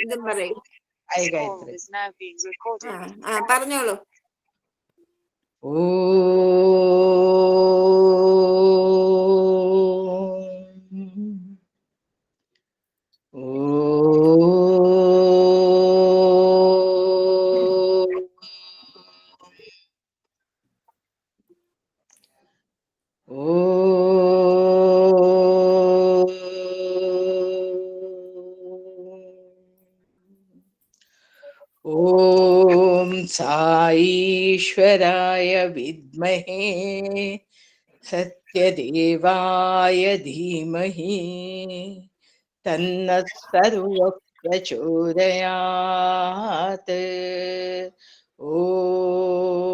ഇതും പറയും. ഗായത്രി പറഞ്ഞോളൂ. ഓം സായീശ്വരായ വിദ്മഹേ സത്യദേവായ ധീമഹി തന്നഃ സർവഃ പ്രചോദയാത്. ഓം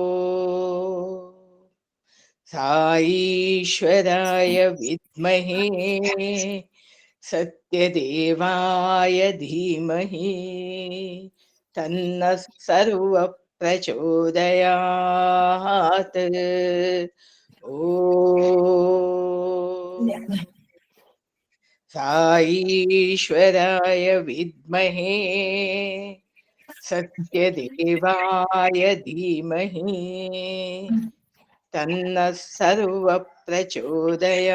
സായീശ്വരായ വിദ്മഹേ സത്യദേവായ ധീമഹി തന്നഃ സർവഃ പ്രചോദയാത്. ഓം സായീശ്വരായ വിദ്മഹേ സത്യദേവായ ധീമഹി തന്നഃ സർവഃ പ്രചോദയാത്.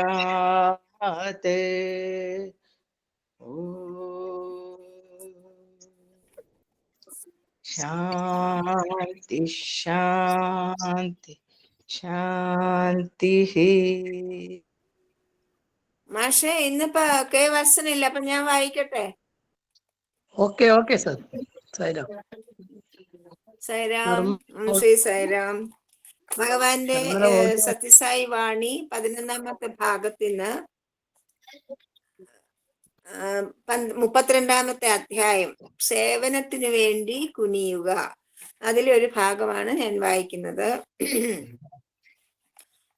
ശാന്തി ശാന്തി ശാന്തി. മാഷെ ഇന്നിപ്പോ വർഷനില്ല, അപ്പൊ ഞാൻ വായിക്കട്ടെ. Okay okay sir. Sairam. Sairam. Shri Sairam. ഭഗവാന്റെ സത്യസായി വാണി 11ാമത്തെ ഭാഗത്തിന് 32ാമത്തെ അധ്യായം സേവനത്തിന് വേണ്ടി കുനിയുക. അതിലൊരു ഭാഗമാണ് ഞാൻ വായിക്കുന്നത്.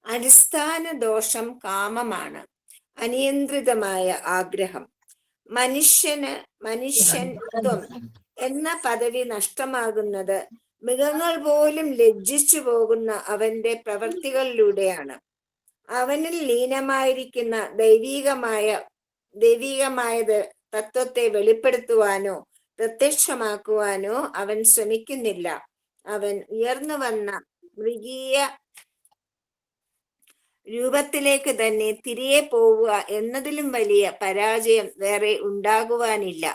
അടിസ്ഥാന ദോഷം കാമമാണ്, അനിയന്ത്രിതമായ ആഗ്രഹം. മനുഷ്യത്വം എന്ന പദവി നഷ്ടമാകുന്നത് മൃഗങ്ങൾ പോലും ലജ്ജിച്ചു പോകുന്ന അവന്റെ പ്രവൃത്തികളിലൂടെയാണ്. അവനിൽ ലീനമായിരിക്കുന്ന ദൈവീകമായത് തത്വത്തെ വെളിപ്പെടുത്തുവാനോ പ്രത്യക്ഷമാക്കുവാനോ അവൻ ശ്രമിക്കുന്നില്ല. അവൻ ഉയർന്നു വന്ന മൃഗീയ രൂപത്തിലേക്ക് തന്നെ തിരികെ പോവുക എന്നതിലും വലിയ പരാജയം വേറെ ഉണ്ടാകുവാനില്ല.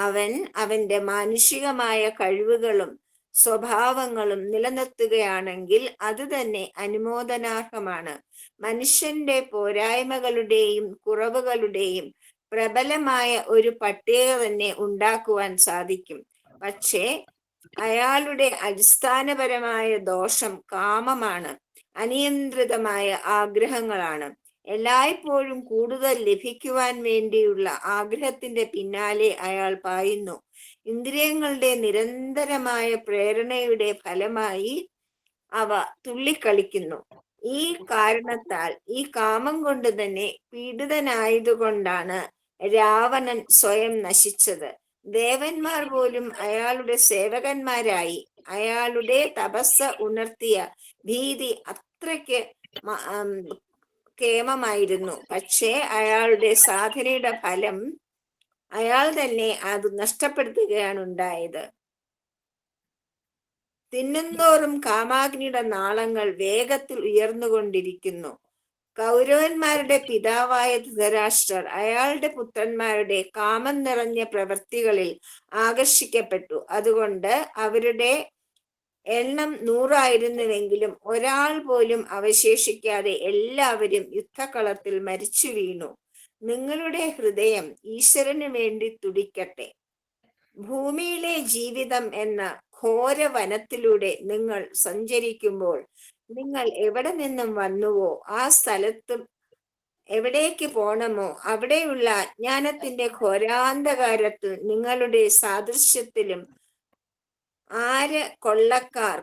അവൻ അവന്റെ മാനുഷികമായ കഴിവുകളും സ്വഭാവങ്ങളും നിലനിർത്തുകയാണെങ്കിൽ അത് തന്നെ അനുമോദനാർഹമാണ്. മനുഷ്യന്റെ പോരായ്മകളുടെയും കുറവുകളുടെയും പ്രബലമായ ഒരു പട്ടിക തന്നെ ഉണ്ടാക്കുവാൻ സാധിക്കും. പക്ഷേ അയാളുടെ അടിസ്ഥാനപരമായ ദോഷം കാമമാണ്, അനിയന്ത്രിതമായ ആഗ്രഹങ്ങളാണ്. എല്ലായ്പ്പോഴും കൂടുതൽ ലഭിക്കുവാൻ വേണ്ടിയുള്ള ആഗ്രഹത്തിന്റെ പിന്നാലെ അയാൾ പായുന്നു. ഇന്ദ്രിയങ്ങളുടെ നിരന്തരമായ പ്രേരണയുടെ ഫലമായി അവ തുള്ളിക്കളിക്കുന്നു. ഈ കാരണത്താൽ, ഈ കാമം കൊണ്ട് തന്നെ പീഡിതനായതുകൊണ്ടാണ് രാവണൻ സ്വയം നശിച്ചത്. ദേവന്മാർ പോലും അയാളുടെ സേവകന്മാരായി. അയാളുടെ തപസ് ഉണർത്തിയ ഭീതി അത്രയ്ക്ക് കേമമായിരുന്നു. പക്ഷേ അയാളുടെ സാധനയുടെ ഫലം അയാൾ തന്നെ അത് നഷ്ടപ്പെടുത്തുകയാണ് ഉണ്ടായത്. തിന്നുന്തോറും കാമാഗ്നിയുടെ നാളങ്ങൾ വേഗത്തിൽ ഉയർന്നുകൊണ്ടിരിക്കുന്നു. കൗരവന്മാരുടെ പിതാവായ ധൃതരാഷ്ട്രർ അയാളുടെ പുത്രന്മാരുടെ കാമം നിറഞ്ഞ പ്രവൃത്തികളിൽ ആകർഷിക്കപ്പെട്ടു. അതുകൊണ്ട് അവരുടെ എണ്ണം 100 ആയിരുന്നുവെങ്കിലും ഒരാൾ പോലും അവശേഷിക്കാതെ എല്ലാവരും യുദ്ധക്കളത്തിൽ മരിച്ചു വീണു. നിങ്ങളുടെ ഹൃദയം ഈശ്വരന് വേണ്ടി തുടിക്കട്ടെ. ഭൂമിയിലെ ജീവിതം എന്ന ഘോര വനത്തിലൂടെ നിങ്ങൾ സഞ്ചരിക്കുമ്പോൾ നിങ്ങൾ എവിടെ നിന്നും വന്നുവോ ആ സ്ഥലത്തും എവിടേക്ക് പോണമോ അവിടെയുള്ള അജ്ഞാനത്തിന്റെ ഘോരാന്ധകാരത്തിൽ നിങ്ങളുടെ സാദൃശ്യത്തിലും 6 കൊള്ളക്കാർ,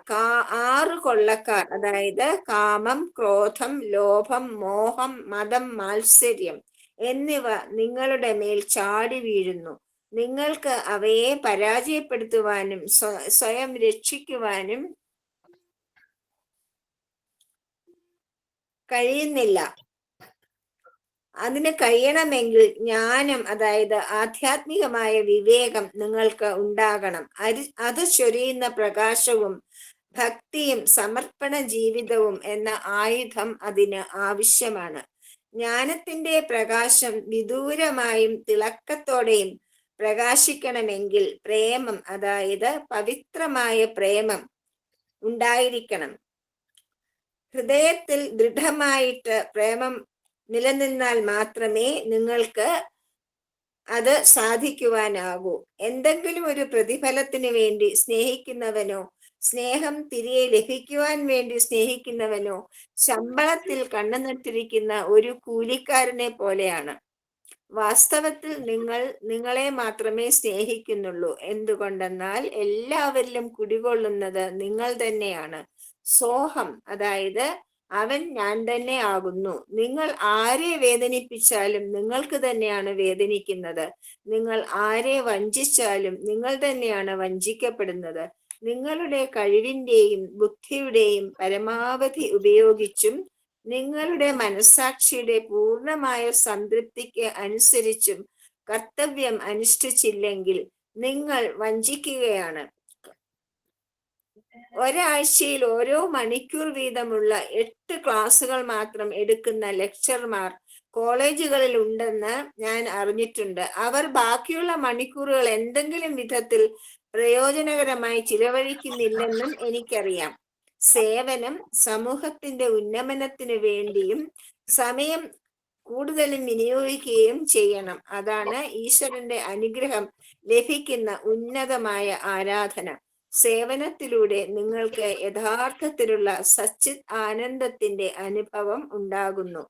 അതായത് കാമം, ക്രോധം, ലോഭം, മോഹം, മതം, മാത്സര്യം എന്നിവ നിങ്ങളുടെ മേൽ ചാടി വീഴുന്നു. നിങ്ങൾക്ക് അവയെ പരാജയപ്പെടുത്തുവാനും സ്വയം രക്ഷിക്കുവാനും കഴിയുന്നില്ല. അതിന് കഴിയണമെങ്കിൽ ജ്ഞാനം, അതായത് ആധ്യാത്മികമായ വിവേകം നിങ്ങൾക്ക് ഉണ്ടാകണം. അത് ചൊരിയുന്ന പ്രകാശവും ഭക്തിയും സമർപ്പണ ജീവിതവും എന്ന ആയുധം അതിന് ആവശ്യമാണ്. ജ്ഞാനത്തിന്റെ പ്രകാശം വിദൂരമായും തിളക്കത്തോടെയും പ്രകാശിക്കണമെങ്കിൽ പ്രേമം, അതായത് പവിത്രമായ പ്രേമം ഉണ്ടായിരിക്കണം. ഹൃദയത്തിൽ ദൃഢമായിട്ട് പ്രേമം നിലനിന്നാൽ മാത്രമേ നിങ്ങൾക്ക് അത് സാധിക്കുവാനാകൂ. എന്തെങ്കിലും ഒരു പ്രതിഫലത്തിന് വേണ്ടി സ്നേഹിക്കുന്നവനോ സ്നേഹം തിരികെ ലഭിക്കുവാൻ വേണ്ടി സ്നേഹിക്കുന്നവനോ ശമ്പളത്തിൽ കണ്ണുനട്ടിരിക്കുന്ന ഒരു കൂലിക്കാരനെ പോലെയാണ്. വാസ്തവത്തിൽ നിങ്ങൾ നിങ്ങളെ മാത്രമേ സ്നേഹിക്കുന്നുള്ളൂ. എന്തുകൊണ്ടെന്നാൽ എല്ലാവരിലും കുടികൊള്ളുന്നത് നിങ്ങൾ തന്നെയാണ്. സോഹം, അതായത് അവൻ ഞാൻ തന്നെ ആകുന്നു. നിങ്ങൾ ആരെ വേദനിപ്പിച്ചാലും നിങ്ങൾക്ക് തന്നെയാണ് വേദനിക്കുന്നത്. നിങ്ങൾ ആരെ വഞ്ചിച്ചാലും നിങ്ങൾ തന്നെയാണ് വഞ്ചിക്കപ്പെടുന്നത്. നിങ്ങളുടെ കഴിവിന്റെയും ബുദ്ധിയുടെയും പരമാവധി ഉപയോഗിച്ചും നിങ്ങളുടെ മനസ്സാക്ഷിയുടെ പൂർണ്ണമായ സംതൃപ്തിക്ക് അനുസരിച്ചും കർത്തവ്യം അനുഷ്ഠിച്ചില്ലെങ്കിൽ നിങ്ങൾ വഞ്ചിക്കുകയാണ്. ഒരാഴ്ചയിൽ ഓരോ മണിക്കൂർ വീതമുള്ള 8 ക്ലാസുകൾ മാത്രം എടുക്കുന്ന ലെക്ചർമാർ കോളേജുകളിൽ ഉണ്ടെന്ന് ഞാൻ അറിഞ്ഞിട്ടുണ്ട്. അവർ ബാക്കിയുള്ള മണിക്കൂറുകൾ എന്തെങ്കിലും വിധത്തിൽ പ്രയോജനകരമായി ചിലവഴിക്കുന്നില്ലെന്നും എനിക്കറിയാം. സേവനം, സമൂഹത്തിന്റെ ഉന്നമനത്തിന് വേണ്ടിയും സമയം കൂടുതലും വിനിയോഗിക്കുകയും ചെയ്യണം. അതാണ് ഈശ്വരന്റെ അനുഗ്രഹം ലഭിക്കുന്ന ഉന്നതമായ ആരാധന. സേവനത്തിലൂടെ നിങ്ങൾക്ക് യഥാർത്ഥത്തിലുള്ള സച്ചിത് ആനന്ദത്തിന്റെ അനുഭവം ഉണ്ടാകുന്നു.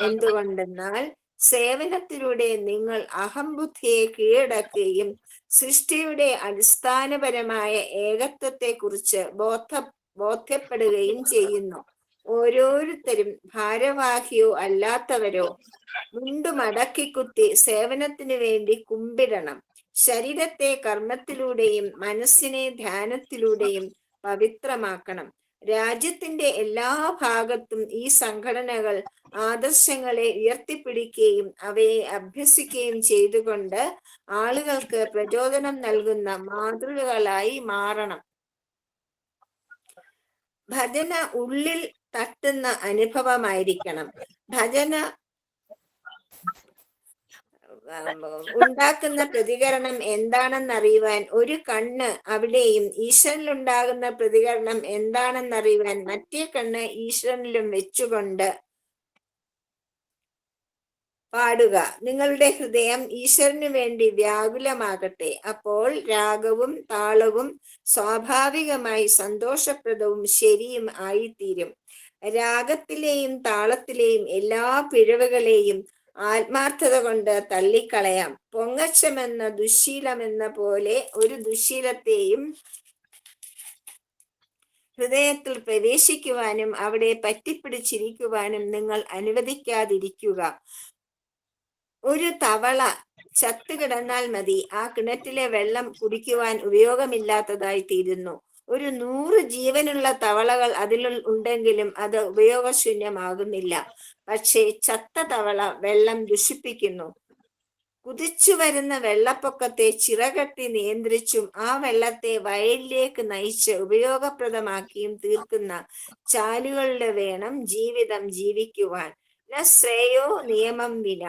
എന്തുകൊണ്ടെന്നാൽ സേവനത്തിലൂടെ നിങ്ങൾ അഹംബുദ്ധിയെ കീഴടക്കുകയും സൃഷ്ടിയുടെ അടിസ്ഥാനപരമായ ഏകത്വത്തെക്കുറിച്ച് ബോധ്യപ്പെടുകയും ചെയ്യുന്നു. ഓരോരുത്തരും ഭാരവാഹിയോ അല്ലാത്തവരോ മുണ്ടു മടക്കിക്കുത്തി സേവനത്തിനു വേണ്ടി കുമ്പിടണം. ശരീരത്തെ കർമ്മത്തിലൂടെയും മനസ്സിനെ ധ്യാനത്തിലൂടെയും പവിത്രമാക്കണം. രാജ്യത്തിന്റെ എല്ലാ ഭാഗത്തും ഈ സംഘടനകൾ ആദർശങ്ങളെ ഉയർത്തിപ്പിടിക്കുകയും അവയെ അഭ്യസിക്കുകയും ചെയ്തുകൊണ്ട് ആളുകൾക്ക് പ്രചോദനം നൽകുന്ന മാതൃകകളായി മാറണം. ഭജന ഉള്ളിൽ തട്ടുന്ന അനുഭവമായിരിക്കണം. ഭജന ഉണ്ടാക്കുന്ന പ്രതികരണം എന്താണെന്നറിയുവാൻ ഒരു കണ്ണ് അവിടെയും ഈശ്വരനിലുണ്ടാകുന്ന പ്രതികരണം എന്താണെന്നറിയുവാൻ മറ്റേ കണ്ണ് ഈശ്വരനിലും വെച്ചുകൊണ്ട് പാടുക. നിങ്ങളുടെ ഹൃദയം ഈശ്വരന് വേണ്ടി വ്യാകുലമാകട്ടെ. അപ്പോൾ രാഗവും താളവും സ്വാഭാവികമായി സന്തോഷപ്രദവും ശരിയും ആയിത്തീരും. രാഗത്തിലെയും താളത്തിലെയും എല്ലാ പിഴവുകളെയും ആത്മാർത്ഥത കൊണ്ട് തള്ളിക്കളയാം. പൊങ്ങച്ചമെന്ന ദുശ്ശീലമെന്ന പോലെ ഒരു ദുശ്ശീലത്തെയും ഹൃദയത്തിൽ പ്രവേശിക്കുവാനും അവിടെ പറ്റിപ്പിടിച്ചിരിക്കുവാനും നിങ്ങൾ അനുവദിക്കാതിരിക്കുക. ഒരു തവള ചത്തുകിടന്നാൽ മതി, ആ കിണറ്റിലെ വെള്ളം കുടിക്കുവാൻ ഉപയോഗമില്ലാത്തതായി തീരുന്നു. 100 ജീവനുള്ള തവളകൾ അതിൽ ഉണ്ടെങ്കിലും അത് ഉപയോഗശൂന്യമാകുന്നില്ല. പക്ഷേ ചത്ത തവള വെള്ളം ദുഷിപ്പിക്കുന്നു. കുതിച്ചു വരുന്ന വെള്ളപ്പൊക്കത്തെ ചിറകെട്ടി നിയന്ത്രിച്ചും ആ വെള്ളത്തെ വയലിലേക്ക് നയിച്ച് ഉപയോഗപ്രദമാക്കിയും തീർക്കുന്ന ചാലുകളുടെ വേണം ജീവിതം ജീവിക്കുവാൻ. ശ്രേയോ നിയമം വിന.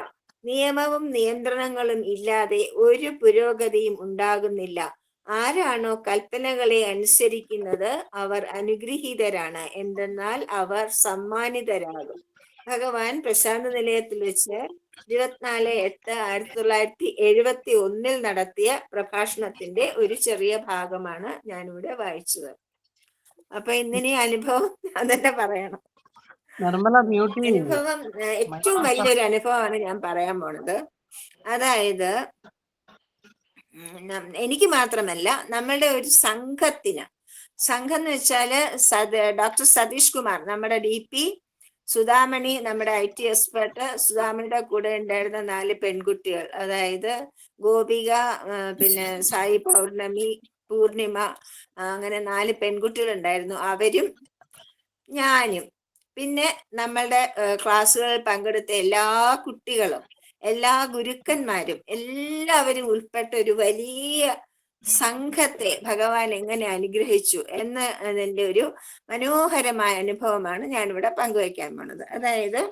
നിയമവും നിയന്ത്രണങ്ങളും ഇല്ലാതെ ഒരു പുരോഗതിയും ഉണ്ടാകുന്നില്ല. ആരാണോ കൽപ്പനകളെ അനുസരിക്കുന്നത് അവർ അനുഗ്രഹീതരാണ്. എന്തെന്നാൽ അവർ സമ്മാനിതരാകും. ഭഗവാൻ പ്രശാന്ത നിലയത്തിൽ വെച്ച് 24/8/1971 നടത്തിയ പ്രഭാഷണത്തിന്റെ ഒരു ചെറിയ ഭാഗമാണ് ഞാനിവിടെ വായിച്ചത്. അപ്പൊ ഇന്നിനി അനുഭവം ഞാൻ തന്നെ പറയണം. അനുഭവം ഏറ്റവും വലിയൊരു അനുഭവമാണ് ഞാൻ പറയാൻ പോണത്. അതായത് എനിക്ക് മാത്രമല്ല, നമ്മളുടെ ഒരു സംഘം എന്ന് വെച്ചാല് ഡോക്ടർ സതീഷ് കുമാർ, നമ്മുടെ DP, സുധാമണി, നമ്മുടെ IT എക്സ്പെർട്ട്, സുധാമണിയുടെ കൂടെ ഉണ്ടായിരുന്ന 4 പെൺകുട്ടികൾ, അതായത് ഗോപിക, പിന്നെ സായി പൗർണമി, പൂർണിമ, അങ്ങനെ 4 പെൺകുട്ടികൾ ഉണ്ടായിരുന്നു. അവരും ഞാനും പിന്നെ നമ്മളുടെ ക്ലാസ്സുകളിൽ പങ്കെടുത്ത എല്ലാ കുട്ടികളും, എല്ലാ ഗുരുക്കന്മാരും, എല്ലാവരും ഉൾപ്പെട്ട ഒരു വലിയ സംഘത്തെ ഭഗവാൻ എങ്ങനെ അനുഗ്രഹിച്ചു എന്ന് അതിൻ്റെ ഒരു മനോഹരമായ അനുഭവമാണ് ഞാനിവിടെ പങ്കുവയ്ക്കാൻ പോണത്. അതായത്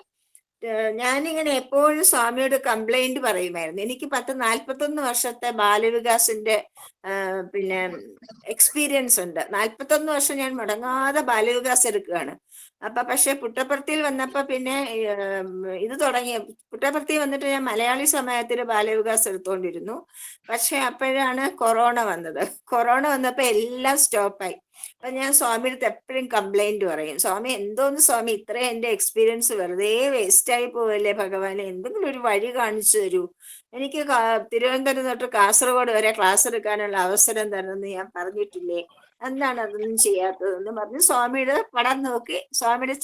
ഞാനിങ്ങനെ എപ്പോഴും സ്വാമിയോട് കംപ്ലൈന്റ് പറയുമായിരുന്നു. എനിക്ക് 41 വർഷത്തെ ബാലവികാസിന്റെ പിന്നെ എക്സ്പീരിയൻസ് ഉണ്ട്. 41 വർഷം ഞാൻ മുടങ്ങാതെ ബാലവികാസ് എടുക്കുകയാണ്. പക്ഷെ പുട്ടപ്പർത്തിയിൽ വന്നപ്പോ പിന്നെ ഇത് തുടങ്ങിയ പുട്ടപ്പർത്തി വന്നിട്ട് ഞാൻ മലയാളി സമയത്തിൽ ബാലവികാസ് എടുത്തുകൊണ്ടിരുന്നു. പക്ഷെ അപ്പോഴാണ് കൊറോണ വന്നത്. കൊറോണ വന്നപ്പോ എല്ലാം സ്റ്റോപ്പായി. അപ്പൊ ഞാൻ സ്വാമിയുടെ അടുത്ത് എപ്പോഴും കംപ്ലൈന്റ് പറയും, സ്വാമി എന്തോന്ന് സ്വാമി ഇത്രയും എന്റെ എക്സ്പീരിയൻസ് വെറുതെ വേസ്റ്റ് ആയി പോവല്ലേ ഭഗവാനെ, എന്തെങ്കിലും ഒരു വഴി കാണിച്ചു തരൂ, എനിക്ക് തിരുവനന്തപുരം തൊട്ട് കാസർഗോഡ് വരെ ക്ലാസ് എടുക്കാനുള്ള അവസരം തരണമെന്ന് ഞാൻ പറഞ്ഞിട്ടില്ലേ, എന്താണ് അതൊന്നും ചെയ്യാത്തതെന്ന് പറഞ്ഞ് സ്വാമിയുടെ പടം നോക്കി, സ്വാമിയുടെ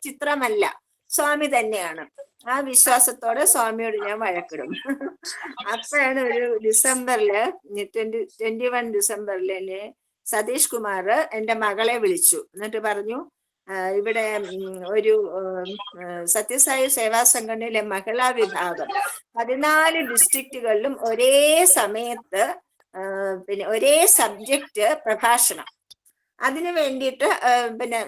ചിത്രമല്ല സ്വാമി തന്നെയാണ്, ആ വിശ്വാസത്തോടെ സ്വാമിയോട് ഞാൻ വഴക്കിടും. അപ്പോഴാണ് ഒരു ഡിസംബറില് 21 ഡിസംബറിൽ എന്നെ സതീഷ് കുമാർ എൻ്റെ മകളെ വിളിച്ചു. എന്നിട്ട് പറഞ്ഞു, ഇവിടെ ഒരു സത്യസായി സേവാ സംഘടനയിലെ മഹിളാ വിഭാഗം 14 ഡിസ്ട്രിക്റ്റുകളിലും ഒരേ സമയത്ത് പിന്നെ ഒരേ സബ്ജക്റ്റ് പ്രഭാഷണം, അതിനു വേണ്ടിയിട്ട് പിന്നെ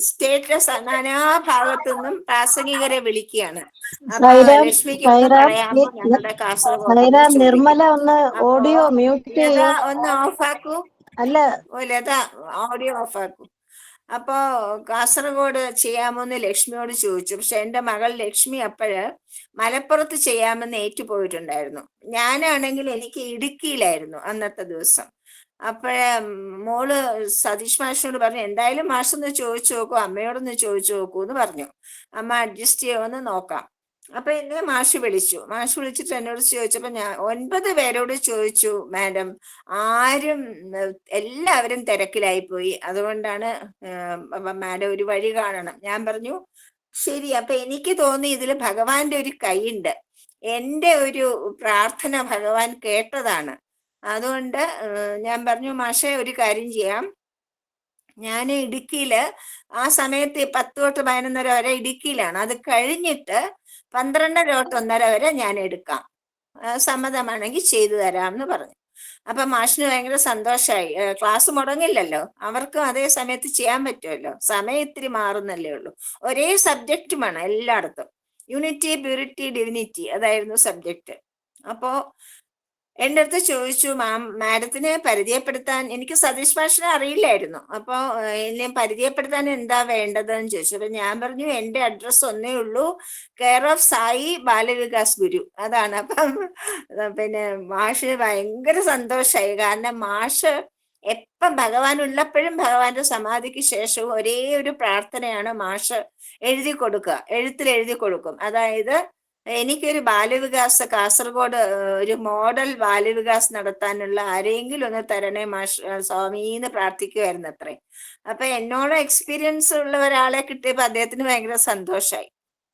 സ്റ്റേറ്റിലെ നാനാഭാഗത്തു നിന്നും പ്രാസംഗികരെ വിളിക്കുകയാണ്. അപ്പൊ ലക്ഷ്മിക്ക് ഒന്ന് പറയാമോ ഞങ്ങളുടെ കാസർഗോഡ്? നിർമ്മല ഒന്ന് ഓഡിയോ മ്യൂട്ട് ചെയ്യൂ. ഒന്ന് ഓഫാക്കൂ. അല്ല ലത ഓഡിയോ ഓഫാക്കൂ. അപ്പോ കാസർഗോഡ് ചെയ്യാമോന്ന് ലക്ഷ്മിയോട് ചോദിച്ചു. പക്ഷെ എൻ്റെ മകൾ ലക്ഷ്മി അപ്പോഴ് മലപ്പുറത്ത് ചെയ്യാമെന്ന് ഏറ്റുപോയിട്ടുണ്ടായിരുന്നു. ഞാനാണെങ്കിൽ എനിക്ക് ഇടുക്കിയിലായിരുന്നു അന്നത്തെ ദിവസം. അപ്പോഴേ മോള് സതീഷ് മാഷിനോട് പറഞ്ഞു, എന്തായാലും മാഷൊന്ന് ചോദിച്ചു നോക്കൂ, അമ്മയോടൊന്ന് ചോദിച്ചു നോക്കൂ എന്ന് പറഞ്ഞു. അമ്മ അഡ്ജസ്റ്റ് ചെയ്യുമെന്ന് നോക്കാം. അപ്പൊ എന്നെ മാഷ് വിളിച്ചിട്ട് എന്നോട് ചോദിച്ചപ്പോ ഞാൻ 9 പേരോട് ചോദിച്ചു, മാഡം ആരും എല്ലാവരും തിരക്കിലായി പോയി, അതുകൊണ്ടാണ് മാഡം ഒരു വഴി കാണണം. ഞാൻ പറഞ്ഞു ശരി. അപ്പൊ എനിക്ക് തോന്നി ഇതിൽ ഭഗവാന്റെ ഒരു കൈയുണ്ട്, എൻ്റെ ഒരു പ്രാർത്ഥന ഭഗവാൻ കേട്ടതാണ്. അതുകൊണ്ട് ഞാൻ പറഞ്ഞു, മാഷെ ഒരു കാര്യം ചെയ്യാം, ഞാൻ ഇടുക്കിയില് ആ സമയത്ത് 10 തൊട്ട് 11 വരെ ഇടുക്കിയിലാണ്, അത് കഴിഞ്ഞിട്ട് 12 തൊട്ട് 1:30 വരെ ഞാൻ എടുക്കാം, സമ്മതമാണെങ്കിൽ ചെയ്തു തരാം എന്ന് പറഞ്ഞു. അപ്പൊ മാഷിന് ഭയങ്കര സന്തോഷമായി. ക്ലാസ് മുടങ്ങില്ലല്ലോ, അവർക്കും അതേ സമയത്ത് ചെയ്യാൻ പറ്റുമല്ലോ, സമയം ഇത്തിരി മാറുന്നല്ലേ ഉള്ളൂ. ഒരേ സബ്ജക്റ്റുമാണ് എല്ലായിടത്തും, യൂണിറ്റി പ്യൂരിറ്റി ഡിവിനിറ്റി അതായിരുന്നു സബ്ജക്റ്റ്. അപ്പോ എൻ്റെ അടുത്ത് ചോദിച്ചു, മാഡത്തിനെ പരിചയപ്പെടുത്താൻ, എനിക്ക് സതീഷ് മാഷിനെ അറിയില്ലായിരുന്നു, അപ്പൊ എന്നെ പരിചയപ്പെടുത്താൻ എന്താ വേണ്ടതെന്ന് ചോദിച്ചു. അപ്പൊ ഞാൻ പറഞ്ഞു എൻ്റെ അഡ്രസ്സ് ഒന്നേ ഉള്ളൂ, കെയർ ഓഫ് സായി ബാലവികാസ് ഗുരു, അതാണ്. അപ്പം പിന്നെ മാഷിന് ഭയങ്കര സന്തോഷമായി. കാരണം മാഷ് എപ്പം ഭഗവാൻ ഉള്ളപ്പോഴും ഭഗവാന്റെ സമാധിക്ക് ശേഷവും ഒരേ ഒരു പ്രാർത്ഥനയാണ് മാഷ് എഴുത്തിൽ എഴുതി കൊടുക്കും. അതായത് എനിക്കൊരു ബാലവികാസ് കാസർഗോഡ് ഒരു മോഡൽ ബാലവികാസ് നടത്താനുള്ള ആരെങ്കിലും ഒന്ന് തരണേ മാഷ് സ്വാമീന്ന് പ്രാർത്ഥിക്കുമായിരുന്നു അത്രേ. അപ്പൊ എന്നോട് എക്സ്പീരിയൻസ് ഉള്ള ഒരാളെ കിട്ടിയപ്പോ അദ്ദേഹത്തിന് ഭയങ്കര സന്തോഷമായി.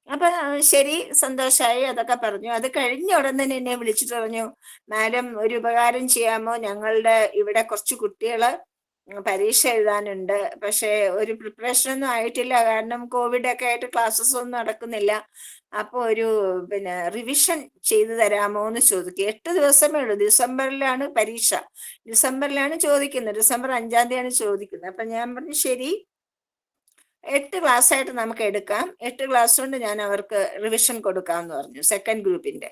അപ്പൊ ശരി, സന്തോഷമായി, അതൊക്കെ പറഞ്ഞു. അത് കഴിഞ്ഞ ഉടൻ തന്നെ എന്നെ വിളിച്ചിട്ട് പറഞ്ഞു, മാഡം ഒരു ഉപകാരം ചെയ്യാമോ, ഞങ്ങളുടെ ഇവിടെ കുറച്ച് കുട്ടികള് പരീക്ഷ എഴുതാനുണ്ട്, പക്ഷെ ഒരു പ്രിപ്പറേഷൻ ഒന്നും ആയിട്ടില്ല, കാരണം കോവിഡ് ഒക്കെ ആയിട്ട് ക്ലാസ്സസ് ഒന്നും നടക്കുന്നില്ല. അപ്പൊ ഒരു റിവിഷൻ ചെയ്തു തരാമോ എന്ന് ചോദിക്കും. 8 ദിവസമേ ഉള്ളൂ, ഡിസംബറിലാണ് പരീക്ഷ, ഡിസംബറിലാണ് ചോദിക്കുന്നത്, ഡിസംബർ 5-ാം തീയതിയാണ് ചോദിക്കുന്നത്. അപ്പൊ ഞാൻ പറഞ്ഞു ശരി, 8 ക്ലാസ് ആയിട്ട് നമുക്ക് എടുക്കാം, 8 ക്ലാസ് കൊണ്ട് ഞാൻ അവർക്ക് റിവിഷൻ കൊടുക്കാമെന്ന് പറഞ്ഞു, സെക്കൻഡ് ഗ്രൂപ്പിന്റെ.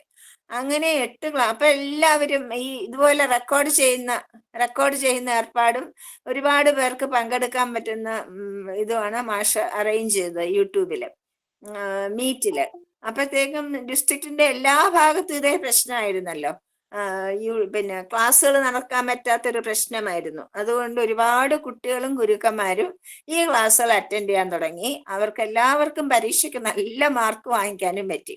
അങ്ങനെ 8 ക്ലാസ്. അപ്പൊ എല്ലാവരും ഈ ഇതുപോലെ റെക്കോർഡ് ചെയ്യുന്ന ഏർപ്പാടും ഒരുപാട് പേർക്ക് പങ്കെടുക്കാൻ പറ്റുന്ന ഇതുമാണ് മാഷ് അറേഞ്ച് ചെയ്തത് യൂട്യൂബില് മീറ്റില്. അപ്പോഴത്തേക്കും ഡിസ്ട്രിക്റ്റിന്റെ എല്ലാ ഭാഗത്തും ഇതേ പ്രശ്നമായിരുന്നല്ലോ, ക്ലാസ്സുകൾ നടക്കാൻ പറ്റാത്തൊരു പ്രശ്നമായിരുന്നു. അതുകൊണ്ട് ഒരുപാട് കുട്ടികളും ഗുരുക്കന്മാരും ഈ ക്ലാസ്സുകൾ അറ്റൻഡ് ചെയ്യാൻ തുടങ്ങി. അവർക്ക് എല്ലാവർക്കും പരീക്ഷയ്ക്ക് നല്ല മാർക്ക് വാങ്ങിക്കാനും പറ്റി.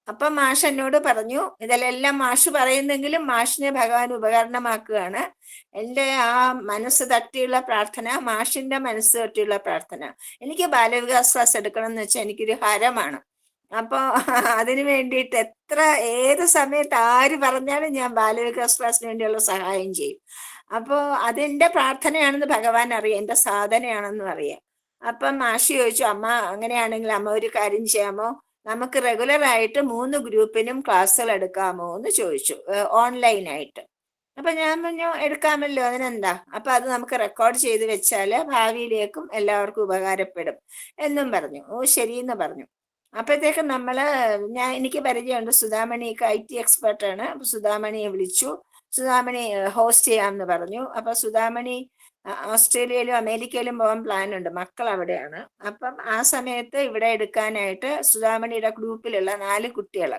അപ്പൊ മാഷ് എന്നോട് പറഞ്ഞു, ഇതിലെല്ലാം മാഷ് പറയുന്നെങ്കിലും മാഷിനെ ഭഗവാൻ ഉപകരണമാക്കുകയാണ്. എൻ്റെ ആ മനസ്സ് തട്ടിയുള്ള പ്രാർത്ഥന, മാഷിന്റെ മനസ്സ് തട്ടിയുള്ള പ്രാർത്ഥന. എനിക്ക് ബാലവികാസ് ക്ലാസ് എടുക്കണം എന്ന് വെച്ചാൽ എനിക്കൊരു ഹരമാണ്. അപ്പൊ അതിനു വേണ്ടിയിട്ട് ഏത് സമയത്ത് ആര് പറഞ്ഞാലും ഞാൻ ബാലവികാസ് ക്ലാസ്സിന് വേണ്ടിയുള്ള സഹായം ചെയ്യും. അപ്പോ അതെന്റെ പ്രാർത്ഥനയാണെന്ന് ഭഗവാൻ അറിയാം, എന്റെ സാധനയാണെന്നും അറിയാം. അപ്പം മാഷി ചോദിച്ചു, അമ്മ അങ്ങനെയാണെങ്കിൽ അമ്മ ഒരു കാര്യം ചെയ്യാമോ, നമുക്ക് റെഗുലർ ആയിട്ട് 3 ഗ്രൂപ്പിനും ക്ലാസ്സുകൾ എടുക്കാമോ എന്ന് ചോദിച്ചു, ഓൺലൈനായിട്ട്. അപ്പൊ ഞാൻ പറഞ്ഞു എടുക്കാമല്ലോ, അതിനെന്താ, അപ്പൊ അത് നമുക്ക് റെക്കോർഡ് ചെയ്ത് വെച്ചാല് ഭാവിയിലേക്കും എല്ലാവർക്കും ഉപകാരപ്പെടും എന്നും പറഞ്ഞു. ഓ ശരിയെന്ന് പറഞ്ഞു. അപ്പോഴത്തേക്കും എനിക്ക് പരിചയമുണ്ട്, സുധാമണിയൊക്കെ IT എക്സ്പെർട്ടാണ്. അപ്പൊ സുധാമണിയെ വിളിച്ചു. സുധാമണി ഹോസ്റ്റ് ചെയ്യാമെന്ന് പറഞ്ഞു. അപ്പൊ സുധാമണി ഓസ്ട്രേലിയയിലും അമേരിക്കയിലും പോകാൻ പ്ലാൻ ഉണ്ട്, മക്കൾ അവിടെയാണ്. അപ്പം ആ സമയത്ത് ഇവിടെ എടുക്കാനായിട്ട് സുധാമണിയുടെ ഗ്രൂപ്പിലുള്ള 4 കുട്ടികൾ,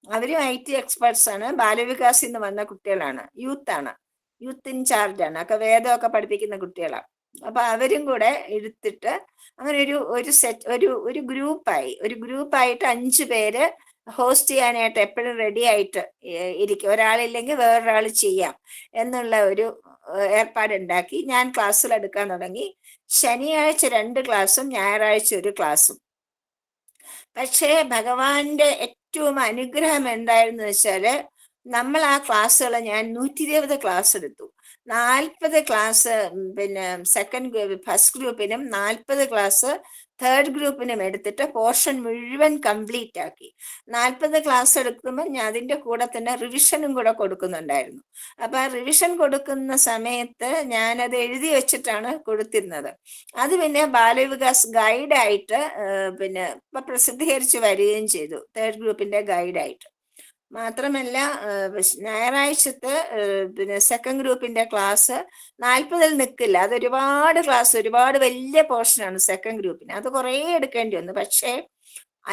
അവരും IT എക്സ്പെർട്സ് ആണ്, ബാലവികാസിൽ നിന്ന് വന്ന കുട്ടികളാണ്, യൂത്ത് ഇൻചാർജാണ്, ഒക്കെ വേദമൊക്കെ പഠിപ്പിക്കുന്ന കുട്ടികളാണ്. അപ്പൊ അവരും കൂടെ എടുത്തിട്ട് അങ്ങനെ ഒരു ഗ്രൂപ്പായിട്ട് 5 പേര് ഹോസ്റ്റ് ചെയ്യാനായിട്ട് എപ്പോഴും റെഡി ആയിട്ട് ഇരിക്കും. ഒരാളില്ലെങ്കിൽ വേറൊരാൾ ചെയ്യാം എന്നുള്ള ഒരു ഏർപ്പാടുണ്ടാക്കി ഞാൻ ക്ലാസ്സിൽ എടുക്കാൻ തുടങ്ങി. ശനിയാഴ്ച 2 ക്ലാസ്സും ഞായറാഴ്ച 1 ക്ലാസ്സും. പക്ഷേ ഭഗവാന്റെ ഏറ്റവും അനുഗ്രഹം എന്തായിരുന്നു വെച്ചാല്, നമ്മൾ ആ ക്ലാസ്സുകൾ ഞാൻ 120 ക്ലാസ് എടുത്തു. 40 ക്ലാസ് പിന്നെ ഫസ്റ്റ് ഗ്രൂപ്പിനും 40 ക്ലാസ് തേർഡ് ഗ്രൂപ്പിനും എടുത്തിട്ട് പോർഷൻ മുഴുവൻ കംപ്ലീറ്റ് ആക്കി. 40 ക്ലാസ് എടുക്കുമ്പോൾ ഞാൻ അതിൻ്റെ കൂടെ തന്നെ റിവിഷനും കൂടെ കൊടുക്കുന്നുണ്ടായിരുന്നു. അപ്പൊ ആ റിവിഷൻ കൊടുക്കുന്ന സമയത്ത് ഞാനത് എഴുതി വെച്ചിട്ടാണ് കൊടുത്തിരുന്നത്. അത് പിന്നെ ബാലവികാസ് ഗൈഡായിട്ട് പിന്നെ ഇപ്പൊ പ്രസിദ്ധീകരിച്ച് വരികയും ചെയ്തു, തേർഡ് ഗ്രൂപ്പിന്റെ ഗൈഡായിട്ട്. മാത്രമല്ല ഞായറാഴ്ചത്തെ പിന്നെ സെക്കൻഡ് ഗ്രൂപ്പിന്റെ ക്ലാസ് 40-ൽ നിൽക്കില്ല. അത് ഒരുപാട് വലിയ പോർഷനാണ് സെക്കൻഡ് ഗ്രൂപ്പിന്, അത് കുറേ എടുക്കേണ്ടി വന്നു. പക്ഷേ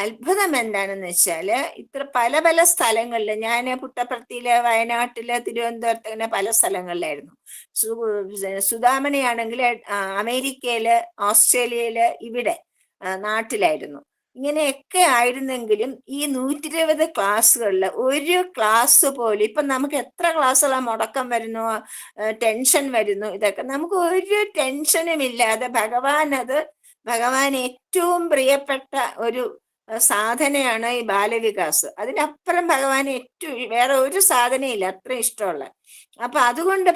അത്ഭുതം എന്താണെന്ന് വെച്ചാല്, ഇത്ര പല പല സ്ഥലങ്ങളില്, ഞാൻ പുട്ടപ്പർത്തിയില്, വയനാട്ടില്, തിരുവനന്തപുരത്ത്, അങ്ങനെ പല സ്ഥലങ്ങളിലായിരുന്നു. സുധാമണിയാണെങ്കിൽ അമേരിക്കയില്, ഓസ്ട്രേലിയയില്, ഇവിടെ നാട്ടിലായിരുന്നു. ഇങ്ങനെയൊക്കെ ആയിരുന്നെങ്കിലും ഈ 120 ക്ലാസ്സുകളിൽ ഒരു ക്ലാസ് പോലും, ഇപ്പൊ നമുക്ക് എത്ര ക്ലാസ്സുകളാ മുടക്കം വരുന്നു, ടെൻഷൻ വരുന്നു, ഇതൊക്കെ നമുക്ക് ഒരു ടെൻഷനും ഇല്ലാതെ ഭഗവാൻ ഏറ്റവും പ്രിയപ്പെട്ട ഒരു സാധനയാണ് ഈ ബാലവികാസ്. അതിനപ്പുറം ഭഗവാന് വേറെ ഒരു സാധനയില്ല, അത്ര ഇഷ്ടമുള്ള. അപ്പൊ അതുകൊണ്ട്